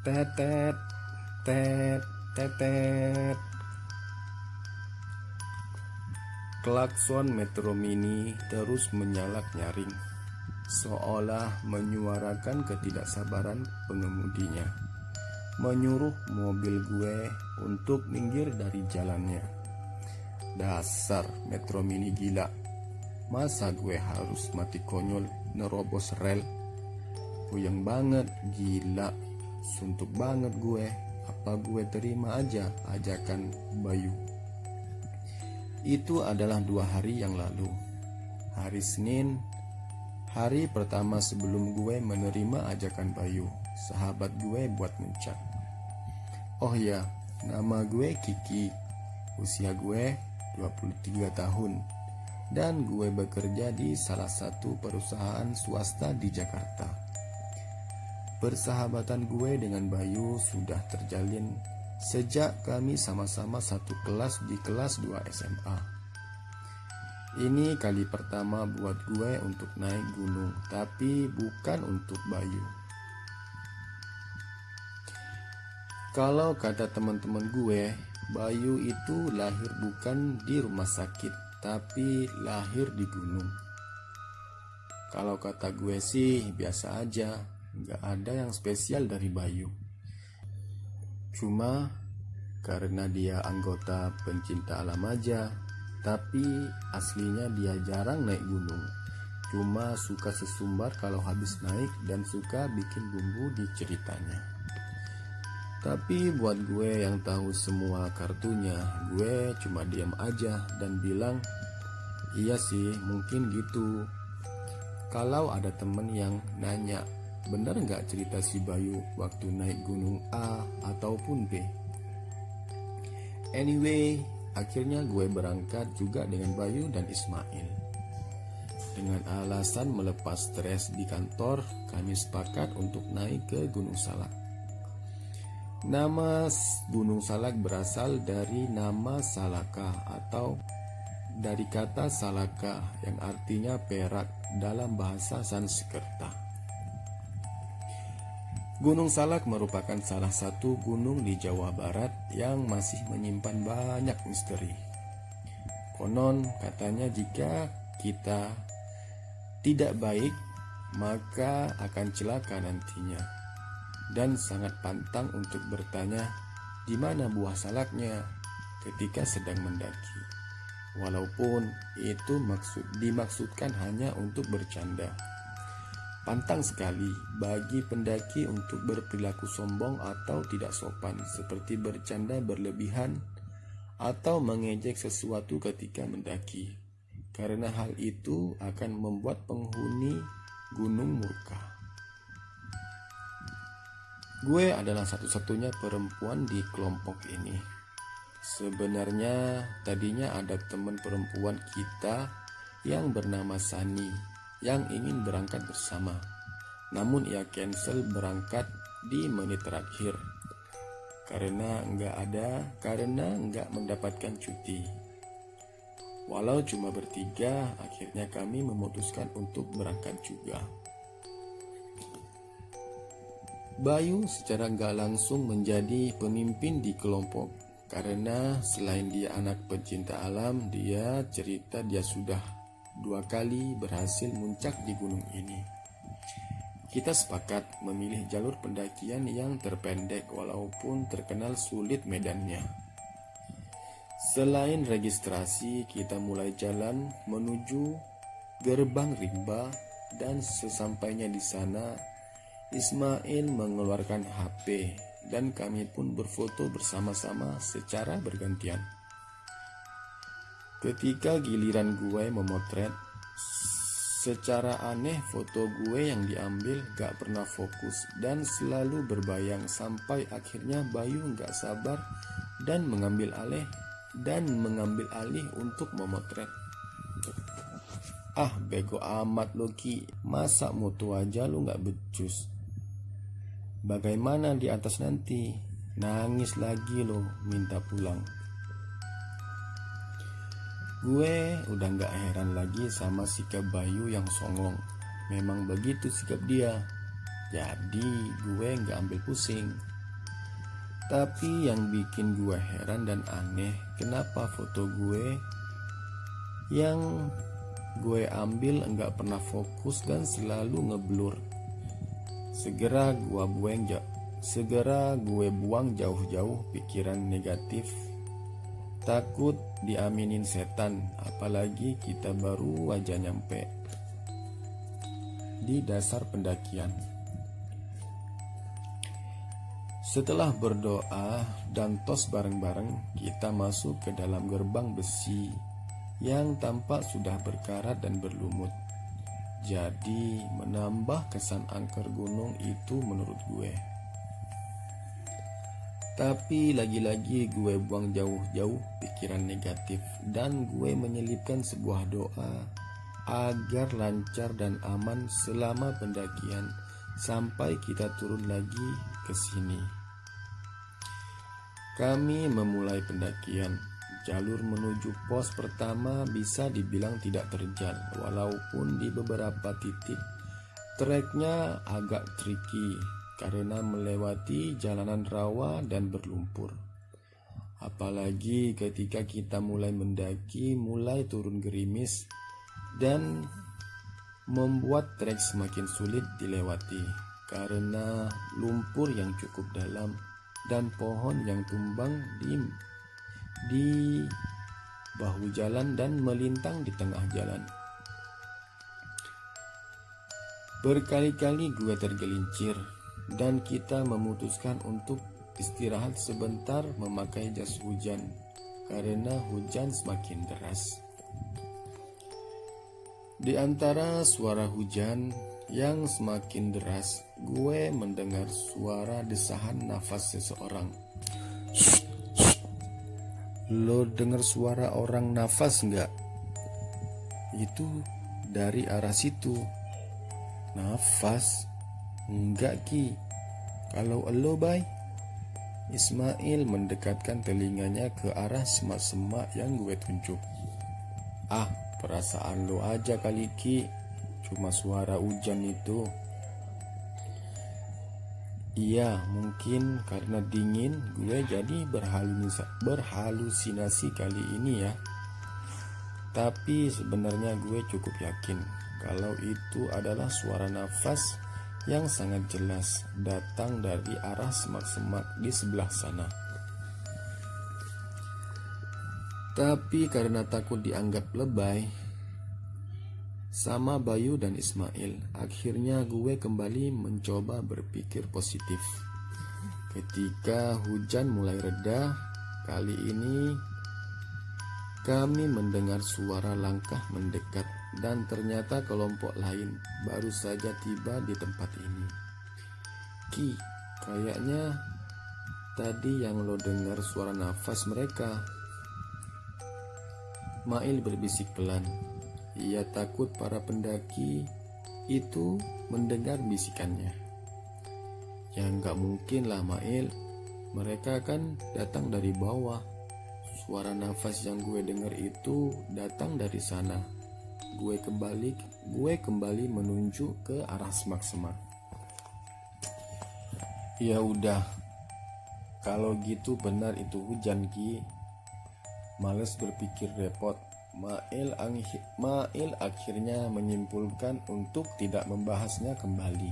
Tetet, tet, tetet. Klakson Metro Mini terus menyalak nyaring, seolah menyuarakan ketidaksabaran pengemudinya, menyuruh mobil gue untuk minggir dari jalannya. Dasar Metro Mini gila, masa gue harus mati konyol nerobos rel? Puyeng banget, gila, suntuk banget gue. Apa gue terima aja ajakan Bayu? Itu adalah 2 hari yang lalu. Hari Senin, hari pertama sebelum gue menerima ajakan Bayu, sahabat gue buat muncak. Oh ya, nama gue Kiki. Usia gue 23 tahun. Dan gue bekerja di salah satu perusahaan swasta di Jakarta. Persahabatan gue dengan Bayu sudah terjalin sejak kami sama-sama satu kelas di kelas 2 SMA. Ini kali pertama buat gue untuk naik gunung, tapi bukan untuk Bayu. Kalau kata teman-teman gue, Bayu itu lahir bukan di rumah sakit, tapi lahir di gunung. Kalau kata gue sih biasa aja, gak ada yang spesial dari Bayu. Cuma karena dia anggota pencinta alam aja, tapi aslinya dia jarang naik gunung. Cuma suka sesumbar kalau habis naik dan suka bikin bumbu di ceritanya. Tapi buat gue yang tahu semua kartunya, gue cuma diam aja dan bilang, iya sih mungkin gitu. Kalau ada temen yang nanya, bener gak cerita si Bayu waktu naik gunung A ataupun B? Anyway, akhirnya gue berangkat juga dengan Bayu dan Ismail. Dengan alasan melepas stres di kantor, kami sepakat untuk naik ke Gunung Salak. Nama Gunung Salak berasal dari nama Salaka atau dari kata Salaka yang artinya perak dalam bahasa Sanskerta. Gunung Salak merupakan salah satu gunung di Jawa Barat yang masih menyimpan banyak misteri. Konon katanya jika kita tidak baik, maka akan celaka nantinya. Dan sangat pantang untuk bertanya di mana buah salaknya ketika sedang mendaki. Walaupun itu dimaksudkan hanya untuk bercanda. Pantang sekali bagi pendaki untuk berperilaku sombong atau tidak sopan, seperti bercanda berlebihan atau mengejek sesuatu ketika mendaki, karena hal itu akan membuat penghuni gunung murka. Gue adalah satu-satunya perempuan di kelompok ini. Sebenarnya tadinya ada teman perempuan kita yang bernama Sani yang ingin berangkat bersama, namun ia cancel berangkat di menit terakhir karena nggak mendapatkan cuti. Walau cuma bertiga, akhirnya kami memutuskan untuk berangkat juga. Bayu secara nggak langsung menjadi pemimpin di kelompok karena selain dia anak pencinta alam, dia cerita dia sudah 2 kali berhasil muncak di gunung ini. Kita sepakat memilih jalur pendakian yang terpendek walaupun terkenal sulit medannya. Selain registrasi, kita mulai jalan menuju gerbang rimba dan sesampainya di sana, Ismail mengeluarkan HP dan kami pun berfoto bersama-sama secara bergantian. Ketika giliran gue memotret, secara aneh foto gue yang diambil gak pernah fokus dan selalu berbayang sampai akhirnya Bayu gak sabar dan mengambil alih untuk memotret. Ah, bego amat lo Ki, masa moto aja lo gak becus? Bagaimana di atas nanti? Nangis lagi lo minta pulang. Gue udah gak heran lagi sama sikap Bayu yang songong. Memang begitu sikap dia. Jadi gue gak ambil pusing. Tapi yang bikin gue heran dan aneh, kenapa foto gue yang gue ambil enggak pernah fokus dan selalu ngeblur. Segera gue buang jauh-jauh pikiran negatif, takut diaminin setan, apalagi kita baru aja nyampe di dasar pendakian. Setelah berdoa dan tos bareng-bareng, kita masuk ke dalam gerbang besi yang tampak sudah berkarat dan berlumut. Jadi menambah kesan angker gunung itu menurut gue. Tapi lagi-lagi gue buang jauh-jauh pikiran negatif dan gue menyelipkan sebuah doa agar lancar dan aman selama pendakian sampai kita turun lagi ke sini. Kami memulai pendakian. Jalur menuju pos pertama bisa dibilang tidak terjal, walaupun di beberapa titik treknya agak tricky karena melewati jalanan rawa dan berlumpur. Apalagi ketika kita mulai mendaki, mulai turun gerimis dan membuat trek semakin sulit dilewati karena lumpur yang cukup dalam dan pohon yang tumbang di bahu jalan dan melintang di tengah jalan. Berkali-kali gue tergelincir dan kita memutuskan untuk istirahat sebentar memakai jas hujan karena hujan semakin deras. Di antara suara hujan yang semakin deras, gue mendengar suara desahan nafas seseorang. Lo dengar suara orang nafas nggak? Itu dari arah situ. Nafas? Enggak Ki. Kalau elo bay? Ismail mendekatkan telinganya ke arah semak-semak yang gue tunjuk. Ah, perasaan lo aja kali Ki. Cuma suara hujan itu. Iya, mungkin karena dingin gue jadi berhalusinasi kali ini ya. Tapi sebenarnya gue cukup yakin kalau itu adalah suara nafas yang sangat jelas datang dari arah semak-semak di sebelah sana. Tapi karena takut dianggap lebay sama Bayu dan Ismail, akhirnya gue kembali mencoba berpikir positif. Ketika hujan mulai reda, kali ini kami mendengar suara langkah mendekat dan ternyata kelompok lain baru saja tiba di tempat ini. Ki, kayaknya tadi yang lo dengar suara nafas mereka. Mail berbisik pelan. Ia takut para pendaki itu mendengar bisikannya. Ya nggak mungkin lah Mail, mereka kan datang dari bawah. Suara nafas yang gue dengar itu datang dari sana. Gue kembali menunjuk ke arah semak-semak. Ya udah, kalau gitu benar itu hujan Ki. Males berpikir repot. Mail akhirnya menyimpulkan untuk tidak membahasnya kembali.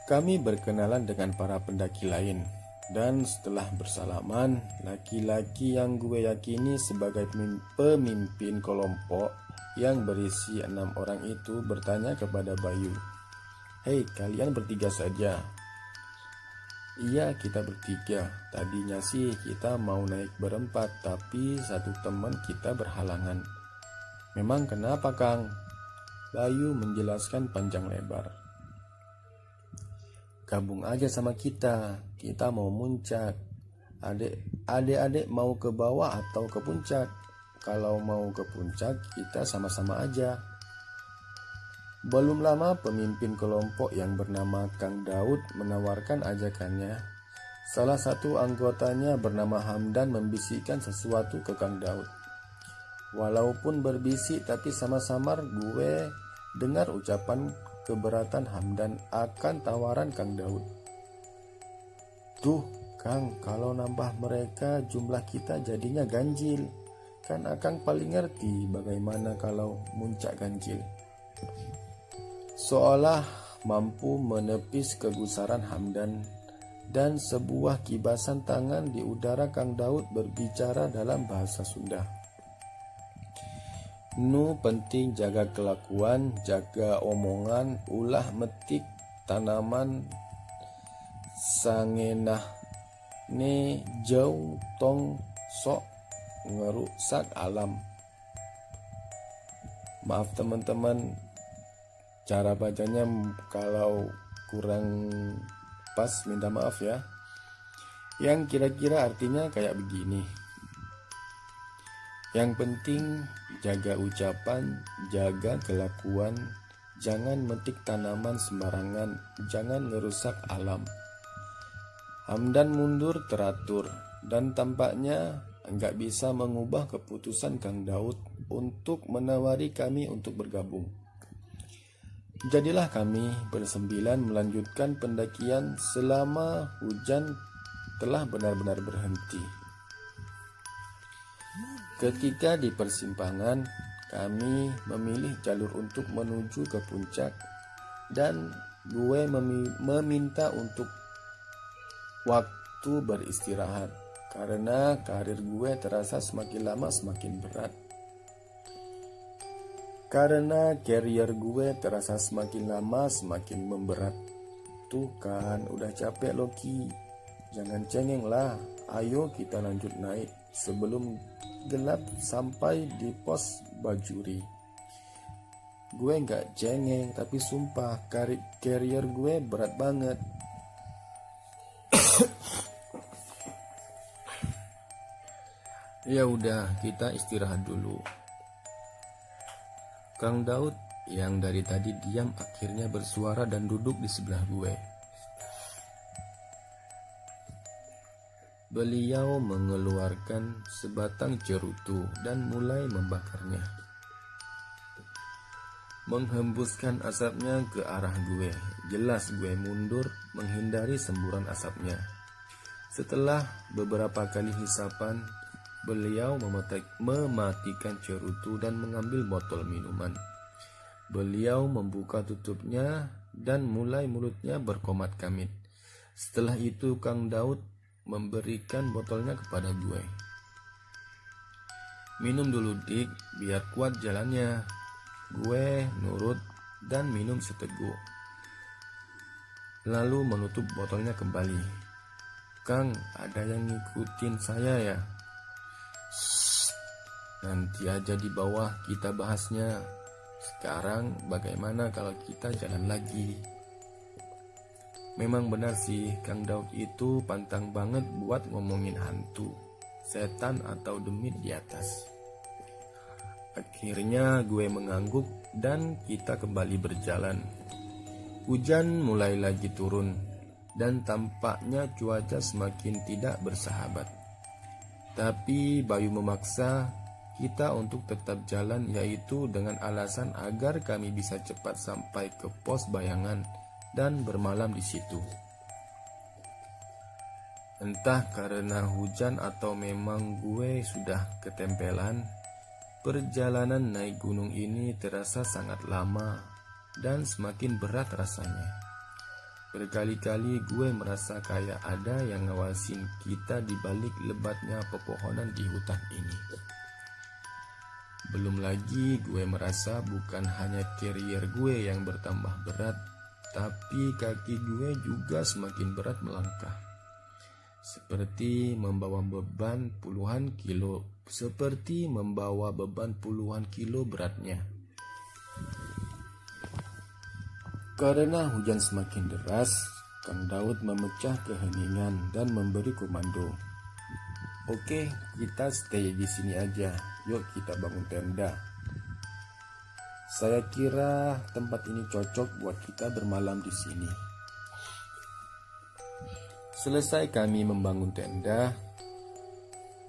Kami berkenalan dengan para pendaki lain, dan setelah bersalaman, laki-laki yang gue yakini sebagai pemimpin kelompok yang berisi 6 orang itu bertanya kepada Bayu, "Hei, kalian bertiga saja?" "Iya, kita bertiga. Tadinya sih kita mau naik berempat, tapi satu teman kita berhalangan." "Memang kenapa, Kang?" Bayu menjelaskan panjang lebar. "Gabung aja sama kita mau muncak. Adik-adik mau ke bawah atau ke puncak? Kalau mau ke puncak, kita sama-sama aja." Belum lama pemimpin kelompok yang bernama Kang Daud menawarkan ajakannya. Salah satu anggotanya bernama Hamdan membisikkan sesuatu ke Kang Daud. Walaupun berbisik tapi sama-samar gue dengar ucapan keberatan Hamdan akan tawaran Kang Daud. Tuh, Kang, kalau nambah mereka jumlah kita jadinya ganjil. Kan Akang paling ngerti bagaimana kalau muncak ganjil. Seolah mampu menepis kegusaran Hamdan dan sebuah kibasan tangan di udara, Kang Daud berbicara dalam bahasa Sunda. Nu penting jaga kelakuan, jaga omongan, ulah metik tanaman sangenah ne jauh tong sok ngerusak alam. Maaf teman-teman, cara bacanya kalau kurang pas minta maaf ya. Yang kira-kira artinya kayak begini. Yang penting jaga ucapan, jaga kelakuan, jangan metik tanaman sembarangan, jangan ngerusak alam. Hamdan mundur teratur dan tampaknya nggak bisa mengubah keputusan Kang Daud untuk menawari kami untuk bergabung. Jadilah kami bersembilan melanjutkan pendakian selama hujan telah benar-benar berhenti. Ketika di persimpangan, kami memilih jalur untuk menuju ke puncak dan gue meminta untuk waktu beristirahat karena karir gue terasa semakin lama semakin berat. Karena karier gue terasa semakin lama semakin memberat. Tuh kan, udah capek Loki. Jangan cengeng lah. Ayo kita lanjut naik sebelum gelap sampai di pos Bajuri. Gue gak cengeng, tapi sumpah karier gue berat banget. Ya udah, kita istirahat dulu. Kang Daud yang dari tadi diam akhirnya bersuara dan duduk di sebelah gue. Beliau mengeluarkan sebatang cerutu dan mulai membakarnya. Menghembuskan asapnya ke arah gue. Jelas gue mundur menghindari semburan asapnya. Setelah beberapa kali hisapan, beliau mematikan cerutu dan mengambil botol minuman. Beliau membuka tutupnya dan mulai mulutnya berkomat kamit. Setelah itu Kang Daud memberikan botolnya kepada gue. Minum dulu dik, biar kuat jalannya. Gue nurut dan minum seteguk. Lalu menutup botolnya kembali. Kang, ada yang ngikutin saya ya? Shh, nanti aja di bawah kita bahasnya. Sekarang bagaimana kalau kita jalan lagi? Memang benar sih, Kang Daud itu pantang banget buat ngomongin hantu, setan atau demit di atas. Akhirnya gue mengangguk dan kita kembali berjalan. Hujan mulai lagi turun dan tampaknya cuaca semakin tidak bersahabat. Tapi Bayu memaksa kita untuk tetap jalan, yaitu dengan alasan agar kami bisa cepat sampai ke pos bayangan dan bermalam di situ. Entah karena hujan atau memang gue sudah ketempelan, perjalanan naik gunung ini terasa sangat lama dan semakin berat rasanya. Berkali-kali gue merasa kayak ada yang ngawasin kita di balik lebatnya pepohonan di hutan ini. Belum lagi gue merasa bukan hanya karier gue yang bertambah berat, tapi kaki gue juga semakin berat melangkah. Seperti membawa beban puluhan kilo beratnya. Karena hujan semakin deras, Kang Daud memecah keheningan dan memberi komando. Oke, kita stay di sini aja. Yuk kita bangun tenda. Saya kira tempat ini cocok buat kita bermalam di sini. Selesai kami membangun tenda,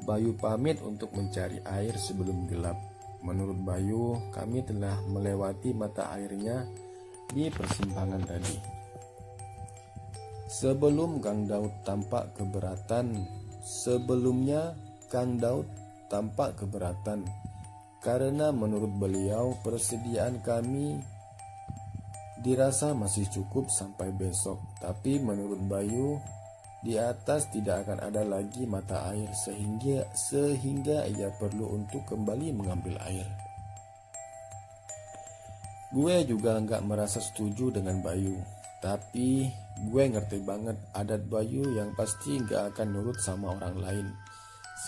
Bayu pamit untuk mencari air sebelum gelap. Menurut Bayu, kami telah melewati mata airnya di persimpangan tadi. Sebelumnya Kang Daud tampak keberatan karena menurut beliau persediaan kami dirasa masih cukup sampai besok. Tapi menurut Bayu, di atas tidak akan ada lagi mata air sehingga ia perlu untuk kembali mengambil air. Gue juga nggak merasa setuju dengan Bayu, tapi gue ngerti banget adat Bayu yang pasti nggak akan nurut sama orang lain.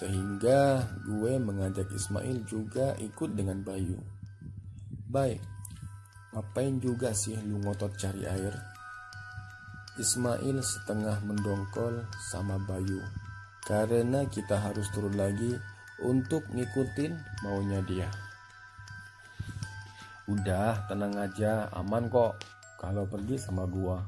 Sehingga gue mengajak Ismail juga ikut dengan Bayu. Baik, ngapain juga sih lu ngotot cari air? Ismail setengah mendongkol sama Bayu, karena kita harus turun lagi untuk ngikutin maunya dia. Udah tenang aja, aman kok kalau pergi sama gua.